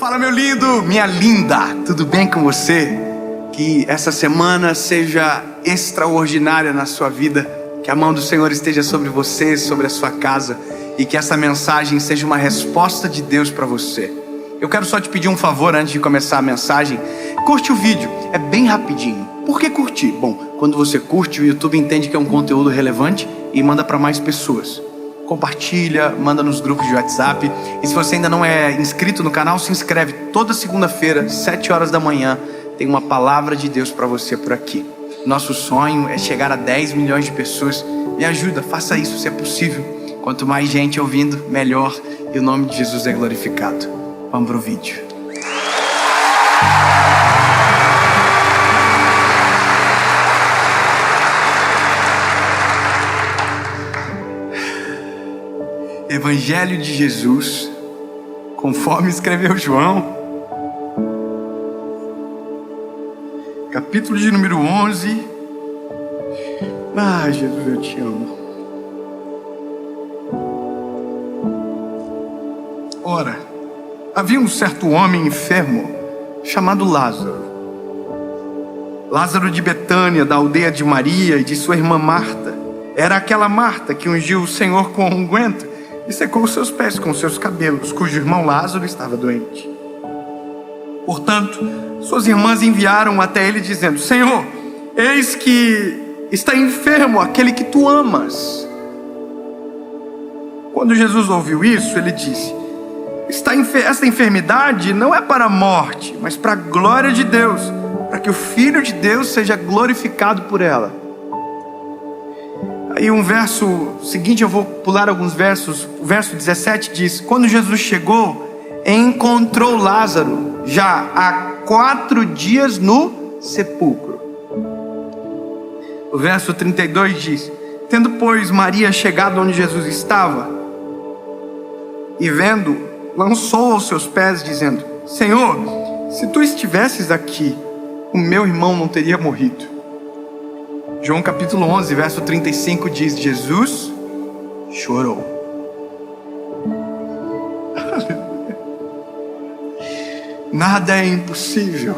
Fala, meu lindo, minha linda, tudo bem com você? Que essa semana seja extraordinária na sua vida, que a mão do Senhor esteja sobre você, sobre a sua casa, e que essa mensagem seja uma resposta de Deus para você. Eu quero só te pedir um favor antes de começar a mensagem. Curte o vídeo, é bem rapidinho. Por que curtir? Bom, quando você curte, o YouTube entende que é um conteúdo relevante e manda para mais pessoas. Compartilha, manda nos grupos de WhatsApp. E se você ainda não é inscrito no canal, se inscreve. Toda segunda-feira, 7 horas da manhã, tem uma palavra de Deus para você por aqui. Nosso sonho é chegar a 10 milhões de pessoas. Me ajuda, faça isso se é possível. Quanto mais gente ouvindo, melhor. E o nome de Jesus é glorificado. Vamos pro vídeo. Evangelho de Jesus, conforme escreveu João, capítulo de número 11. Ah, Jesus, eu te amo. Ora, havia um certo homem enfermo chamado Lázaro. Lázaro de Betânia, da aldeia de Maria e de sua irmã Marta. Era aquela Marta que ungiu o Senhor com unguento e secou os seus pés com seus cabelos, cujo irmão Lázaro estava doente. Portanto, suas irmãs enviaram até ele dizendo: Senhor, eis que está enfermo aquele que tu amas. Quando Jesus ouviu isso, ele disse: esta enfermidade não é para a morte, mas para a glória de Deus, para que o Filho de Deus seja glorificado por ela. Aí um verso seguinte, eu vou pular alguns versos. O verso 17 diz: quando Jesus chegou, encontrou Lázaro já há 4 dias no sepulcro. O verso 32 diz: tendo, pois, Maria chegado onde Jesus estava, e vendo, lançou aos seus pés, dizendo: Senhor, se tu estivesses aqui, o meu irmão não teria morrido. João capítulo 11, verso 35 diz: Jesus chorou. Nada é impossível.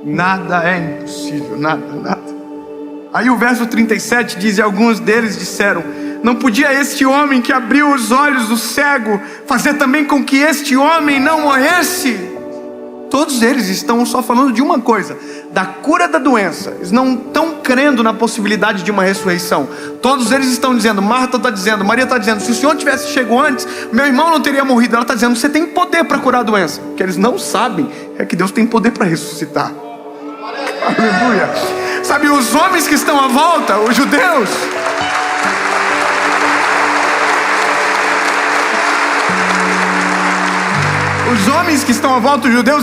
Nada é impossível, nada. Aí o verso 37 diz: e alguns deles disseram: não podia este homem que abriu os olhos do cego fazer também com que este homem não morresse? Todos eles estão só falando de uma coisa: da cura da doença. Eles não estão crendo na possibilidade de uma ressurreição. Todos eles estão dizendo, Marta está dizendo, Maria está dizendo: se o Senhor tivesse chegado antes, meu irmão não teria morrido. Ela está dizendo: você tem poder para curar a doença. O que eles não sabem é que Deus tem poder para ressuscitar. Aleluia. Sabe, os homens que estão à volta, os judeus,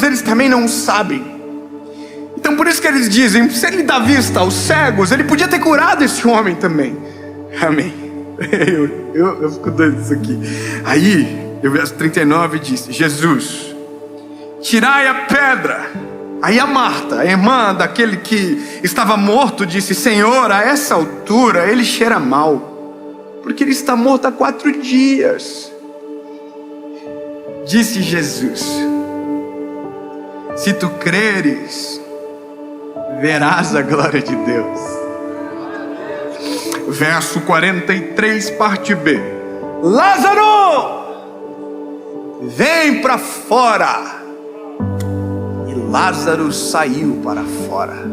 eles também não sabem. Então por isso que eles dizem: se ele dá vista aos cegos, ele podia ter curado esse homem também. Amém. Eu fico doido disso aqui. Aí, o verso 39 diz: Jesus, tirai a pedra. Aí a Marta, a irmã daquele que estava morto, disse: Senhor, a essa altura ele cheira mal, porque ele está morto há 4 dias. Disse Jesus: se tu creres, verás a glória de Deus. Verso 43, parte B: Lázaro, vem para fora. E Lázaro saiu para fora.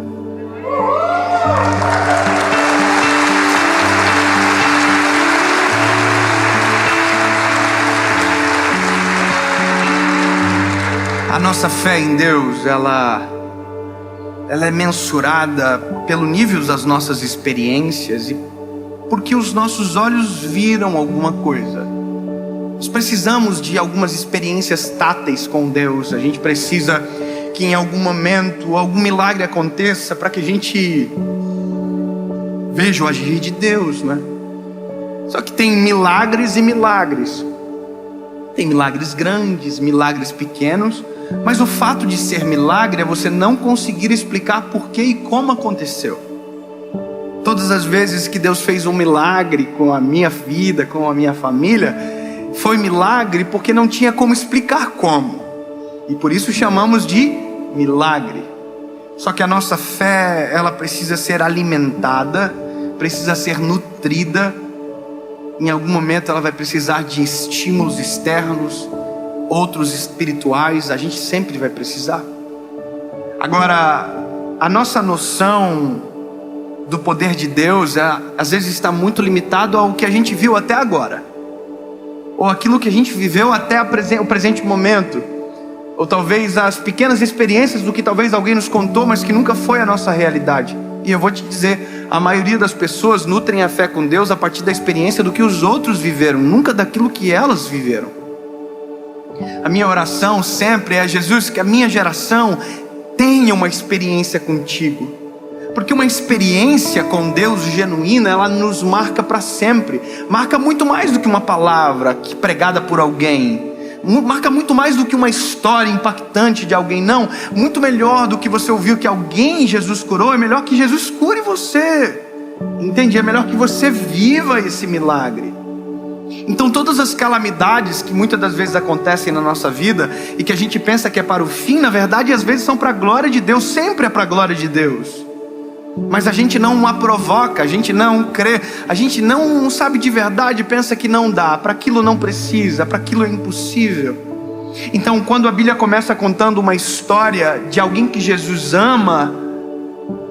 A nossa fé em Deus, ela é mensurada pelo nível das nossas experiências e porque os nossos olhos viram alguma coisa. Nós precisamos de algumas experiências táteis com Deus. A gente precisa que em algum momento algum milagre aconteça para que a gente veja o agir de Deus, né? Só que tem milagres e milagres. Tem milagres grandes, milagres pequenos. Mas o fato de ser milagre é você não conseguir explicar por que e como aconteceu. Todas as vezes que Deus fez um milagre com a minha vida, com a minha família, Foi milagre porque não tinha como explicar como. E por isso chamamos de milagre. Só que a nossa fé, ela precisa ser alimentada, precisa ser nutrida. Em algum momento ela vai precisar de estímulos externos, outros espirituais, a gente sempre vai precisar. Agora, a nossa noção do poder de Deus, às vezes está muito limitado ao que a gente viu até agora, ou aquilo que a gente viveu até o presente momento, ou talvez as pequenas experiências do que talvez alguém nos contou, mas que nunca foi a nossa realidade. E eu vou te dizer, a maioria das pessoas nutrem a fé com Deus a partir da experiência do que os outros viveram, nunca daquilo que elas viveram. A minha oração sempre é: Jesus, que a minha geração tenha uma experiência contigo, porque uma experiência com Deus genuína, ela nos marca para sempre. Marca muito mais do que uma palavra pregada por alguém, marca muito mais do que uma história impactante de alguém. Não, muito melhor do que você ouviu que alguém Jesus curou, é melhor que Jesus cure você, entende? É melhor que você viva esse milagre. Então todas as calamidades que muitas das vezes acontecem na nossa vida e que a gente pensa que é para o fim, na verdade às vezes são para a glória de Deus, sempre é para a glória de Deus. Mas a gente não a provoca, a gente não crê, a gente não sabe de verdade, pensa que não dá, para aquilo não precisa, para aquilo é impossível. Então quando a Bíblia começa contando uma história de alguém que Jesus ama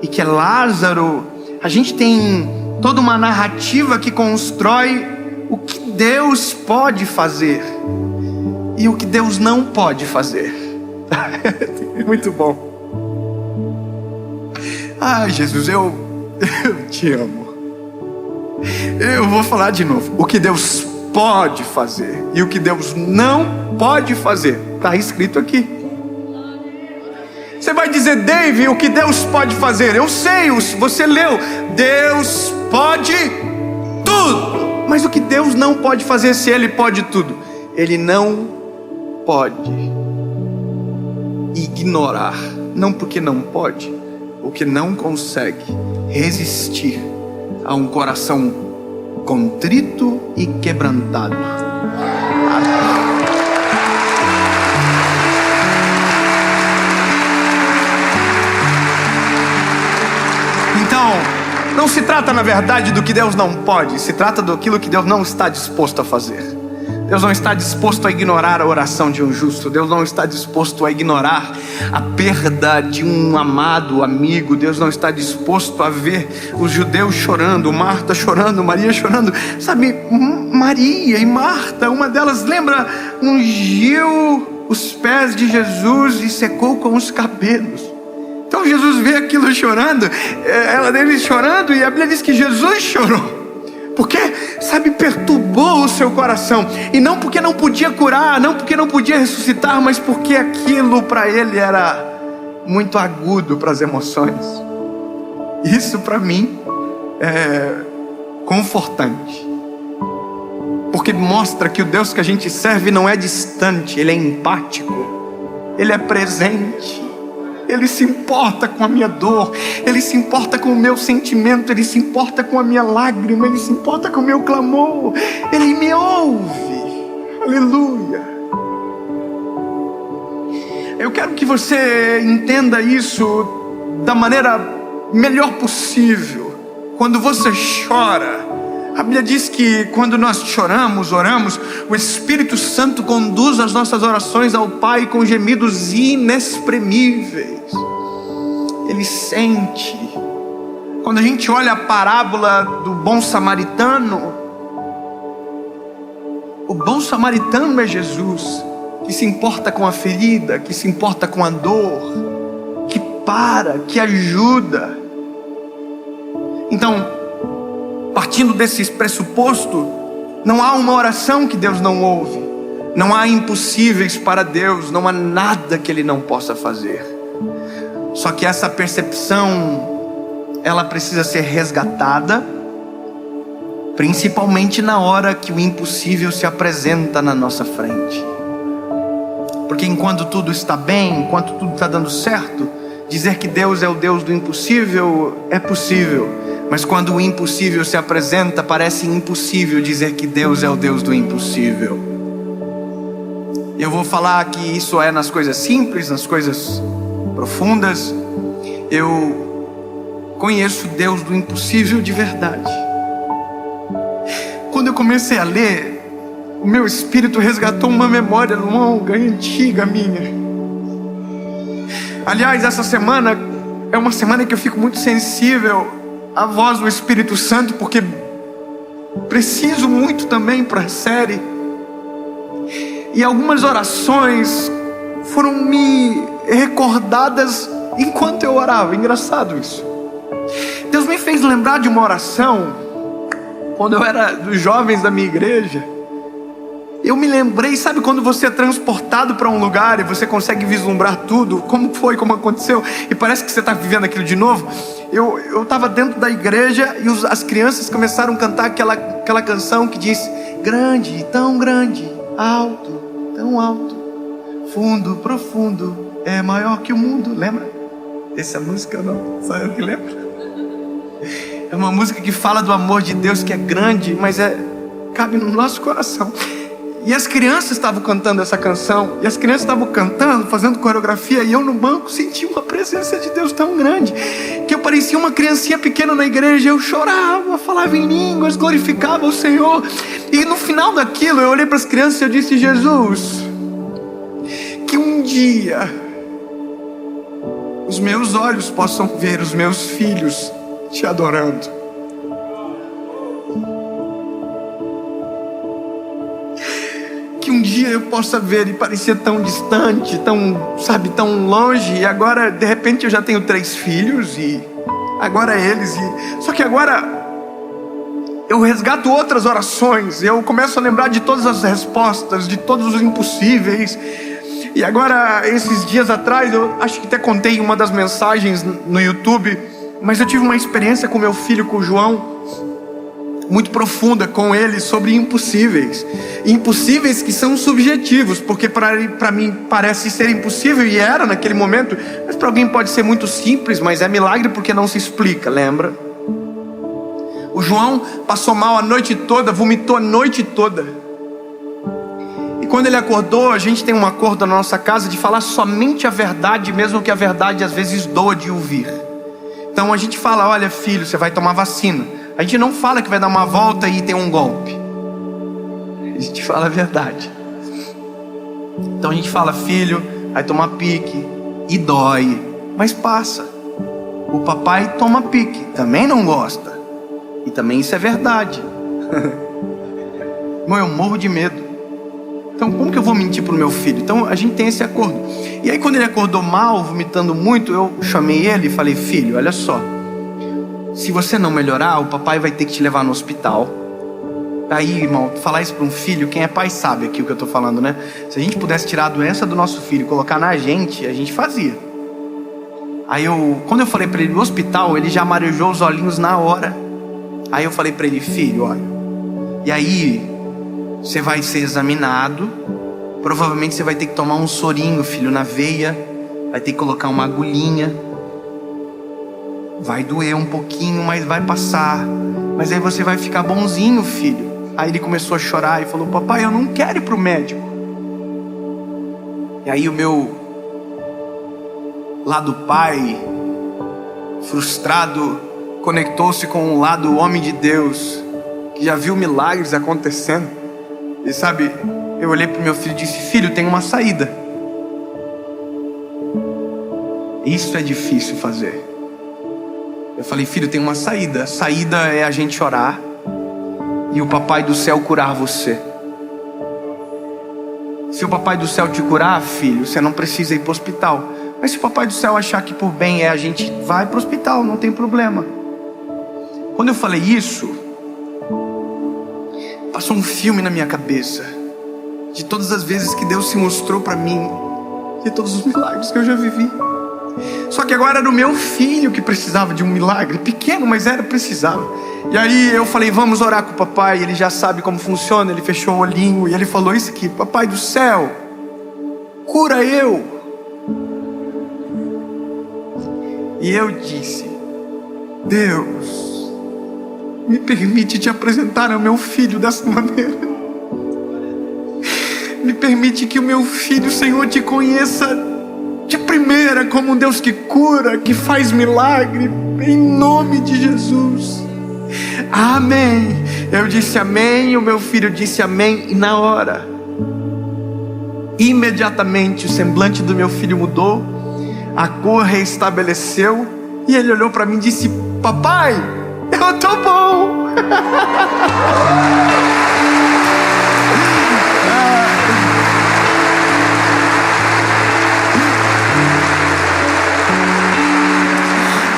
e que é Lázaro, a gente tem toda uma narrativa que constrói o que Deus pode fazer e o que Deus não pode fazer. Muito bom. Ai, Jesus, eu te amo. Eu vou falar de novo. O que Deus pode fazer e o que Deus não pode fazer, está escrito aqui. Você vai dizer: Dave, o que Deus pode fazer? Eu sei, você leu. Deus pode tudo. Mas o que Deus não pode fazer, se Ele pode tudo? Ele não pode ignorar, não porque não pode, porque não consegue resistir a um coração contrito e quebrantado. Então, não se trata na verdade do que Deus não pode, se trata daquilo que Deus não está disposto a fazer. Deus não está disposto a ignorar a oração de um justo. Deus não está disposto a ignorar a perda de um amado amigo. Deus não está disposto a ver os judeus chorando, Marta chorando, Maria chorando. Sabe, Maria e Marta, uma delas, lembra, ungiu os pés de Jesus e secou com os cabelos. Então Jesus vê aquilo chorando, ela dele chorando, e a Bíblia diz que Jesus chorou. Porque, sabe, perturbou o seu coração. E não porque não podia curar, não porque não podia ressuscitar, mas porque aquilo para ele era muito agudo para as emoções. Isso para mim é confortante, porque mostra que o Deus que a gente serve não é distante, Ele é empático, Ele é presente. Ele se importa com a minha dor, Ele se importa com o meu sentimento, Ele se importa com a minha lágrima, Ele se importa com o meu clamor, Ele me ouve. Aleluia. Eu quero que você entenda isso da maneira melhor possível. Quando você chora, a Bíblia diz que quando nós choramos, oramos, o Espírito Santo conduz as nossas orações ao Pai com gemidos inexprimíveis. Ele sente. Quando a gente olha a parábola do bom samaritano, o bom samaritano é Jesus, que se importa com a ferida, que se importa com a dor, que que ajuda. Então, partindo desse pressuposto, não há uma oração que Deus não ouve, não há impossíveis para Deus, não há nada que Ele não possa fazer. Só que essa percepção, ela precisa ser resgatada, principalmente na hora que o impossível se apresenta na nossa frente. Porque enquanto tudo está bem, enquanto tudo está dando certo, dizer que Deus é o Deus do impossível é possível. Mas quando o impossível se apresenta, parece impossível dizer que Deus é o Deus do impossível. Eu vou falar que isso é nas coisas simples, nas coisas profundas. Eu conheço Deus do impossível de verdade. Quando eu comecei a ler, o meu espírito resgatou uma memória longa e antiga minha. Aliás, essa semana é uma semana que eu fico muito sensível à voz do Espírito Santo, porque preciso muito também para a série. E algumas orações foram me recordadas enquanto eu orava. Engraçado isso. Deus me fez lembrar de uma oração quando eu era dos jovens da minha igreja. Eu me lembrei, sabe quando você é transportado para um lugar e você consegue vislumbrar tudo, como foi, como aconteceu, e parece que você está vivendo aquilo de novo? Eu estava dentro da igreja e as crianças começaram a cantar aquela canção que diz: grande, tão grande, alto, tão alto, fundo, profundo, é maior que o mundo. Lembra? Essa música não, só eu que lembro. É uma música que fala do amor de Deus, que é grande, mas cabe no nosso coração. E as crianças estavam cantando essa canção, e as crianças estavam cantando, fazendo coreografia, e eu no banco senti uma presença de Deus tão grande, que eu parecia uma criancinha pequena na igreja. Eu chorava, falava em línguas, glorificava o Senhor. E no final daquilo, eu olhei para as crianças e eu disse: Jesus, que um dia os meus olhos possam ver os meus filhos te adorando. Que um dia eu possa ver, e parecia tão distante, tão longe, e agora de repente eu já tenho 3 filhos, e agora eles, só que agora eu resgato outras orações, eu começo a lembrar de todas as respostas, de todos os impossíveis. E agora, esses dias atrás, eu acho que até contei em uma das mensagens no YouTube, mas eu tive uma experiência com meu filho, com o João, muito profunda com ele, sobre impossíveis. Impossíveis que são subjetivos, porque para mim parece ser impossível, e era naquele momento, mas para alguém pode ser muito simples, mas é milagre porque não se explica, lembra? O João passou mal a noite toda, vomitou a noite toda. E quando ele acordou, a gente tem um acordo na nossa casa de falar somente a verdade, mesmo que a verdade às vezes doa de ouvir. Então a gente fala: olha filho, você vai tomar vacina. A gente não fala que vai dar uma volta e tem um golpe. A gente fala a verdade. Então a gente fala: filho, vai tomar pique e dói, mas passa. O papai toma pique, também não gosta, e também isso é verdade. Irmão, eu morro de medo. Então como que eu vou mentir pro meu filho? Então a gente tem esse acordo. E aí quando ele acordou mal, vomitando muito, eu chamei ele e falei: filho, olha só, se você não melhorar, o papai vai ter que te levar no hospital. Aí, irmão, falar isso para um filho, quem é pai sabe aqui o que eu estou falando, né? Se a gente pudesse tirar a doença do nosso filho e colocar na gente, a gente fazia. Aí quando eu falei para ele no hospital, ele já marejou os olhinhos na hora. Aí eu falei para ele: filho, olha, e aí você vai ser examinado, provavelmente você vai ter que tomar um sorinho, filho, na veia, vai ter que colocar uma agulhinha. Vai doer um pouquinho, mas vai passar. Mas aí você vai ficar bonzinho, filho. Aí ele começou a chorar e falou: papai, eu não quero ir pro médico. E aí o meu lado pai, frustrado, conectou-se com o lado homem de Deus, que já viu milagres acontecendo. E sabe, eu olhei pro meu filho e disse: filho, tem uma saída. Isso é difícil fazer. Eu falei: filho, tem uma saída. A saída é a gente orar e o papai do céu curar você. Se o papai do céu te curar, filho, você não precisa ir para o hospital. Mas se o papai do céu achar que por bem a gente vai para o hospital, não tem problema. Quando eu falei isso, passou um filme na minha cabeça de todas as vezes que Deus se mostrou para mim, de todos os milagres que eu já vivi. Só que agora era o meu filho que precisava de um milagre, pequeno, mas precisava. E aí eu falei: vamos orar com o papai. Ele já sabe como funciona. Ele fechou o olhinho e ele falou isso aqui: papai do céu, cura eu. E eu disse: Deus, me permite te apresentar ao meu filho dessa maneira. me permite que o meu filho, Senhor, te conheça de primeira como um Deus que cura, que faz milagre, em nome de Jesus. Amém. Eu disse amém, o meu filho disse amém, e na hora, imediatamente o semblante do meu filho mudou, a cor reestabeleceu, e ele olhou para mim e disse: papai, eu tô bom.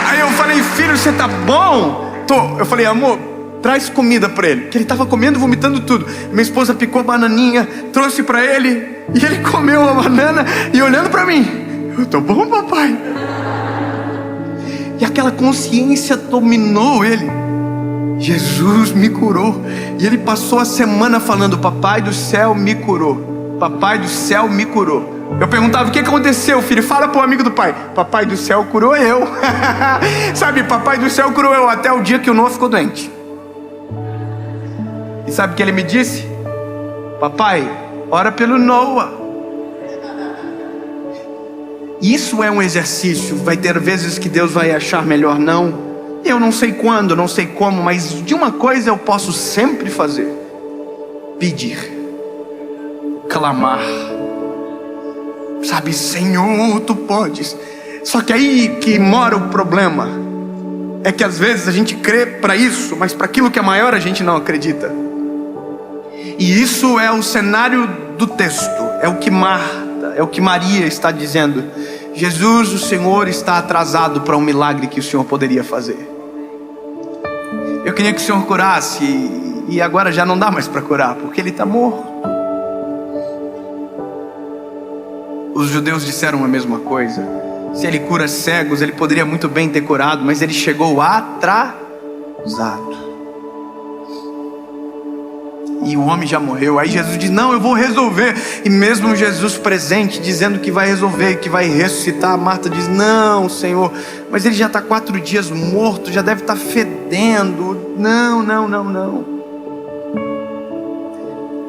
Aí eu falei: filho, você tá bom? Eu falei: amor, traz comida para ele, que ele estava comendo, vomitando tudo. Minha esposa picou a bananinha, trouxe para ele, e ele comeu a banana e olhando para mim: eu tô bom, papai. E aquela consciência dominou ele. Jesus me curou. E ele passou a semana falando: papai do céu me curou, papai do céu me curou. Eu perguntava: o que aconteceu, filho? Fala pro amigo do pai. Papai do céu curou eu. Sabe, papai do céu curou eu, até o dia que o Noah ficou doente. E sabe o que ele me disse? Papai, ora pelo Noah. Isso é um exercício. Vai ter vezes que Deus vai achar melhor não. Eu não sei quando, não sei como, mas de uma coisa eu posso sempre fazer: pedir, clamar. Sabe, Senhor, tu podes. Só que aí que mora o problema. É que às vezes a gente crê para isso, mas para aquilo que é maior a gente não acredita. E isso é o cenário do texto. É o que Marta, é o que Maria está dizendo: Jesus, o Senhor está atrasado para um milagre que o Senhor poderia fazer. Eu queria que o Senhor curasse, e agora já não dá mais para curar, porque ele está morto. Os judeus disseram a mesma coisa. Se ele cura cegos, ele poderia muito bem ter curado, mas ele chegou atrasado. E o homem já morreu. Aí Jesus diz: não, eu vou resolver. E mesmo Jesus presente, dizendo que vai resolver, que vai ressuscitar, Marta diz: não, Senhor, mas ele já está 4 dias morto, já deve estar fedendo. Não.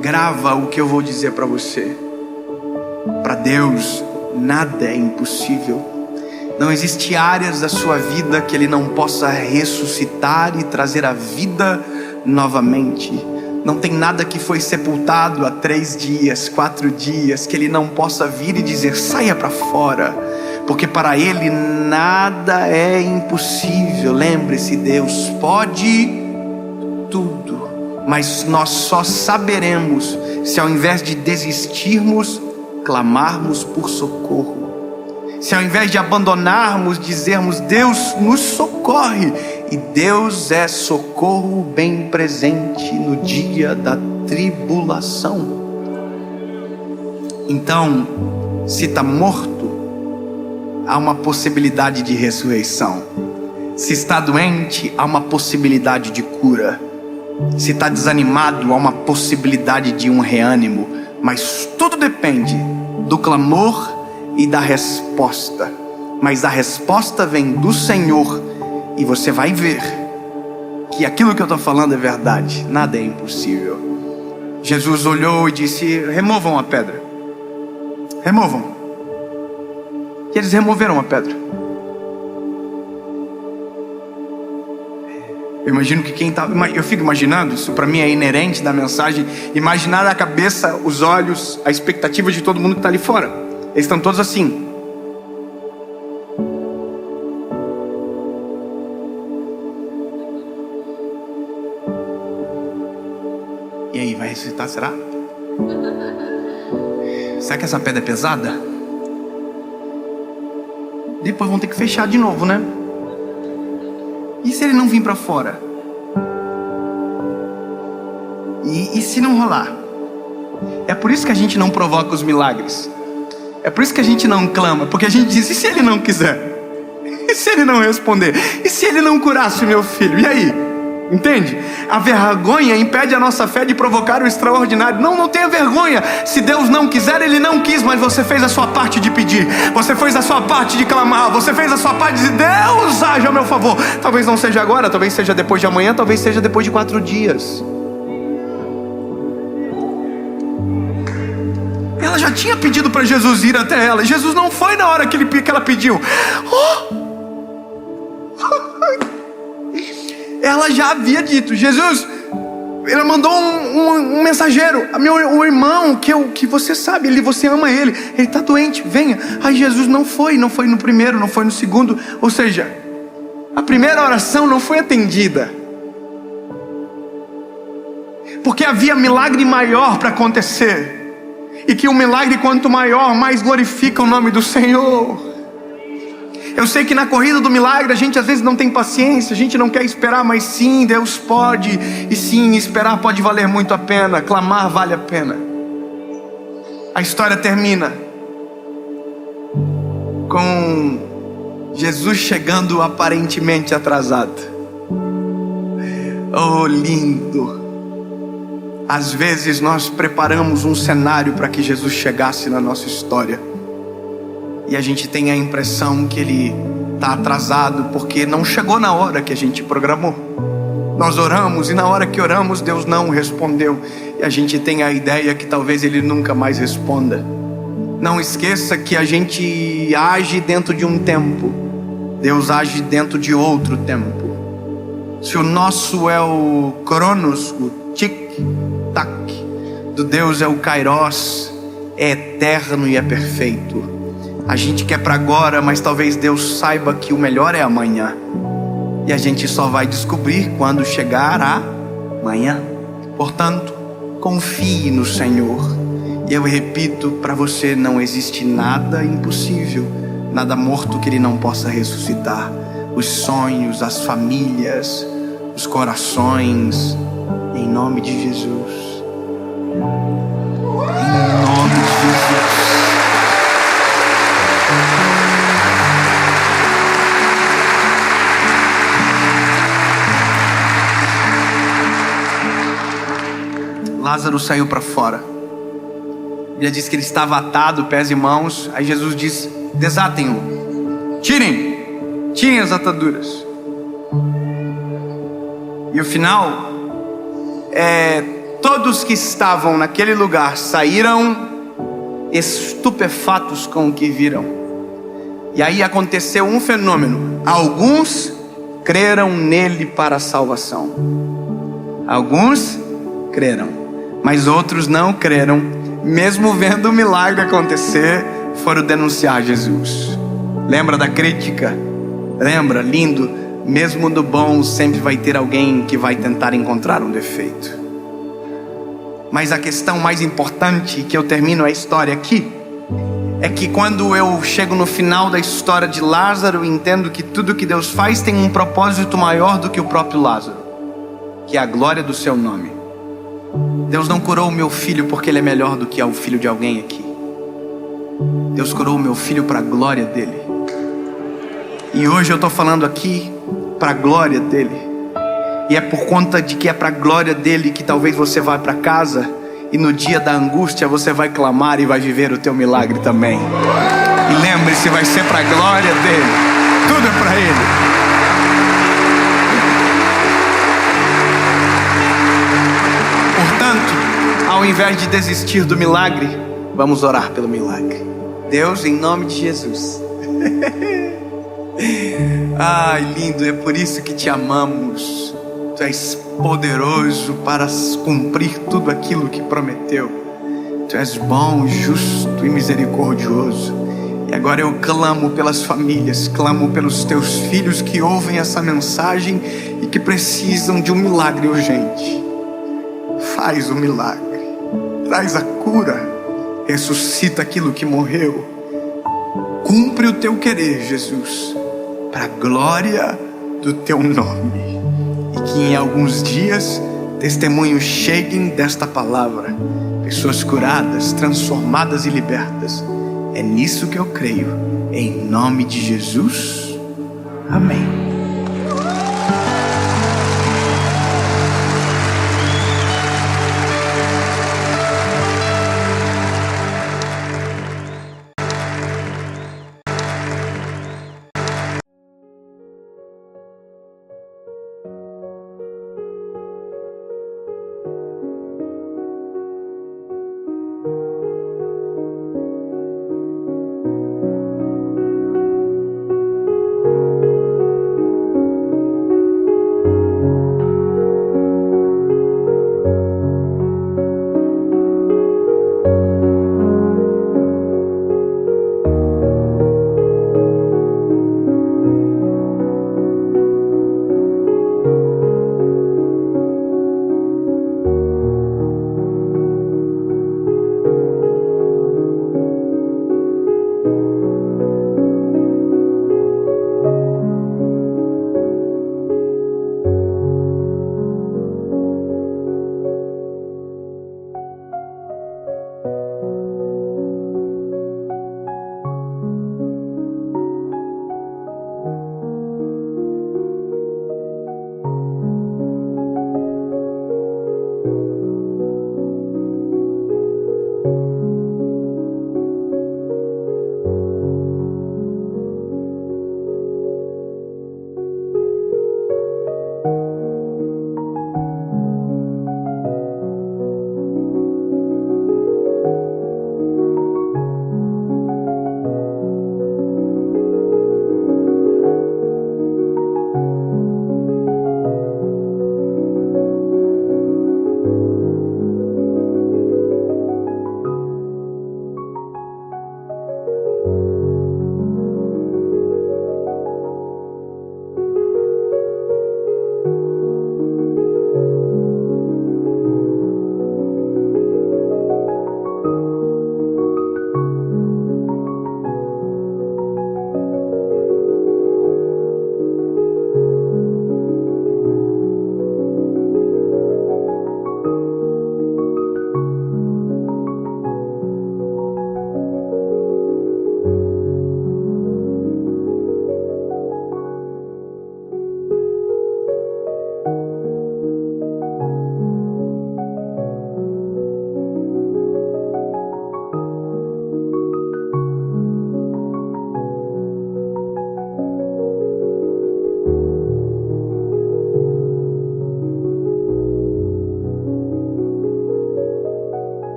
Grava o que eu vou dizer para você. Para Deus nada é impossível. Não existe áreas da sua vida que Ele não possa ressuscitar e trazer a vida novamente. Não tem nada que foi sepultado há 3 dias, 4 dias, que Ele não possa vir e dizer: saia para fora, porque para Ele nada é impossível. Lembre-se, Deus pode tudo, mas nós só saberemos se, ao invés de desistirmos, clamarmos por socorro. Se ao invés de abandonarmos, dizermos: Deus nos socorre. E Deus é socorro bem presente no dia da tribulação. Então, se está morto, há uma possibilidade de ressurreição. Se está doente, há uma possibilidade de cura. Se está desanimado, há uma possibilidade de um reânimo. Mas tudo depende do clamor e da resposta. Mas a resposta vem do Senhor, e você vai ver que aquilo que eu estou falando é verdade. Nada é impossível. Jesus olhou e disse: removam a pedra. Removam. E eles removeram a pedra. Eu imagino que quem está... Eu fico imaginando, isso para mim é inerente da mensagem, imaginar a cabeça, os olhos, a expectativa de todo mundo que está ali fora. Eles estão todos assim. E aí, vai ressuscitar, será? Será que essa pedra é pesada? Depois vão ter que fechar de novo, né? E se ele não vir para fora? E se não rolar? É por isso que a gente não provoca os milagres. É por isso que a gente não clama. Porque a gente diz: e se ele não quiser? E se ele não responder? E se ele não curasse o meu filho? E aí? Entende? A vergonha impede a nossa fé de provocar o extraordinário. Não tenha vergonha. Se Deus não quiser, Ele não quis, mas você fez a sua parte de pedir. Você fez a sua parte de clamar. Você fez a sua parte de dizer: Deus, haja a meu favor. Talvez não seja agora, talvez seja depois de amanhã, talvez seja depois de 4 dias. tinha pedido para Jesus ir até ela. Jesus não foi na hora que ela pediu. Ela já havia dito, Jesus, ele mandou um mensageiro, o irmão, que você sabe, você ama ele está doente, venha. Aí Jesus não foi no primeiro, não foi no segundo. Ou seja, a primeira oração não foi atendida, porque havia milagre maior para acontecer, e que o milagre quanto maior, mais glorifica o nome do Senhor. Eu sei que na corrida do milagre a gente às vezes não tem paciência, a gente não quer esperar, mas sim, Deus pode, e sim, esperar pode valer muito a pena, clamar vale a pena. A história termina com Jesus chegando aparentemente atrasado. Oh, lindo! Às vezes nós preparamos um cenário para que Jesus chegasse na nossa história, e a gente tem a impressão que ele está atrasado porque não chegou na hora que a gente programou. Nós oramos e na hora que oramos Deus não respondeu, e a gente tem a ideia que talvez ele nunca mais responda. Não esqueça que a gente age dentro de um tempo, Deus age dentro de outro tempo. Se o nosso é o Cronos, o tic-tac, do Deus é o Kairos, é eterno e é perfeito. A gente quer para agora, mas talvez Deus saiba que o melhor é amanhã, e a gente só vai descobrir quando chegar amanhã. Portanto, confie no Senhor. E eu repito para você, não existe nada impossível, nada morto que Ele não possa ressuscitar. Os sonhos, as famílias, os corações, em nome de Jesus. Em nome de Jesus. Lázaro saiu para fora. A Bíblia diz que ele estava atado, pés e mãos. Aí Jesus diz: desatem-o, tirem as ataduras. E o final é: todos que estavam naquele lugar saíram estupefatos com o que viram. E aí aconteceu um fenômeno: alguns creram nele para a salvação. Alguns creram, mas outros não creram. Mesmo vendo o milagre acontecer, foram denunciar Jesus. Lembra da crítica? Lembra? Lindo. Mesmo do bom sempre vai ter alguém que vai tentar encontrar um defeito. Mas a questão mais importante, que eu termino a história aqui, é que quando eu chego no final da história de Lázaro, eu entendo que tudo que Deus faz tem um propósito maior do que o próprio Lázaro, que é a glória do seu nome. Deus não curou o meu filho porque ele é melhor do que o filho de alguém aqui. Deus curou o meu filho para a glória dele. E hoje eu estou falando aqui para a glória dele. E é por conta de que é para a glória dele que talvez você vá para casa e no dia da angústia você vai clamar e vai viver o teu milagre também. E lembre-se, vai ser para a glória dele. Tudo é para ele. Ao invés de desistir do milagre, vamos orar pelo milagre. Deus, em nome de Jesus. Ai, lindo, é por isso que te amamos. Tu és poderoso para cumprir tudo aquilo que prometeu. Tu és bom, justo e misericordioso. E agora eu clamo pelas famílias, clamo pelos teus filhos que ouvem essa mensagem e que precisam de um milagre urgente. Faz o milagre. Traz a cura, ressuscita aquilo que morreu. Cumpre o teu querer, Jesus, para a glória do teu nome. E que em alguns dias testemunhos cheguem desta palavra, pessoas curadas, transformadas e libertas. É nisso que eu creio, em nome de Jesus, amém.